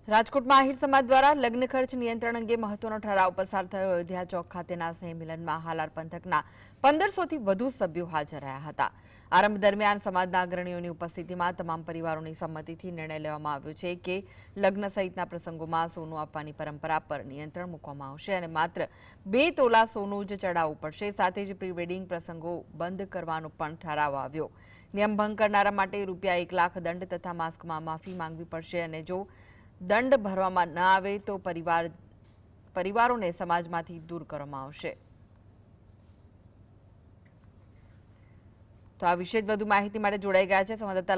રાજકોટમાં આહિર સમાજ દ્વારા લગ્ન ખર્ચ નિયંત્રણ અંગે મહત્વનો ઠરાવ પસાર થયો। અયોધ્યા ચોક ખાતેના સ્નેહ મિલનમાં હાલાર પંથકના 1500થી વધુ સભ્યો હાજર રહ્યા હતા। આરંભ દરમિયાન સમાજના અગ્રણીઓની ઉપસ્થિતિમાં તમામ પરિવારોની સંમતિથી નિર્ણય લેવામાં આવ્યો છે કે લગ્ન સહિતના પ્રસંગોમાં સોનું આપવાની પરંપરા પર નિયંત્રણ મૂકવામાં આવશે અને માત્ર 2 તોલા સોનું જ ચડાવવું પડશે। સાથે જ પ્રી વેડિંગ પ્રસંગો બંધ કરવાનો પણ ઠરાવ આવ્યો। નિયમ ભંગ કરનારા માટે રૂપિયા 1 લાખ દંડ તથા માસ્કમાં માફી માંગવી પડશે અને જો દંડ ભરવામાં ન આવે તો પરિવારોને સમાજમાંથી દૂર કરવામાં આવશે। તો આ વિશે વધુ માહિતી માટે જોડાઈ ગયા છે સંવાદદાતા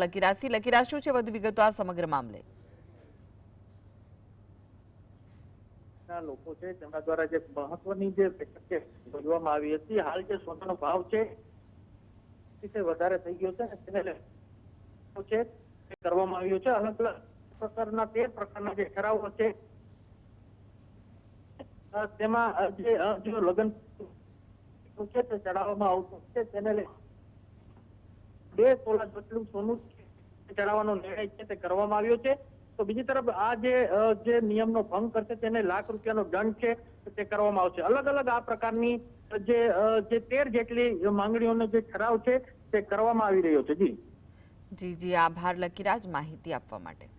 લકીરાજ શું છે વધુ વિગતો આ સમગ્ર મામલે? લોકો છે તેમના દ્વારા જે મહત્વની જે બેઠક છે બોલવામાં આવી હતી। હાલ જે સોનાનો ભાવ છે તે વધારે થઈ ગયો છે ને તેને લઈને છે કરવામાં આવ્યો છે। અલગ અલગ પ્રકારના 13 પ્રકારના જે ઠરાવો છે તેમાં જે લગ્ન છે તે ચડાવવામાં આવતું છે તેને લઈને 2 તોલા જેટલું સોનું ચડાવવાનો નિર્ણય છે તે કરવામાં આવ્યો છે। તો બીજી તરફ આ જે નિયમનો ભંગ કરશે તેને ₹1 લાખ દંડ છે તે કરવામાં આવશે। અલગ અલગ આ પ્રકારની જે 13 જેટલી માંગણીઓનો જે ઠરાવ છે તે કરવામાં આવી રહ્યો છે। જી જી આભાર લકીરાજ માહિતી આપવા માટે।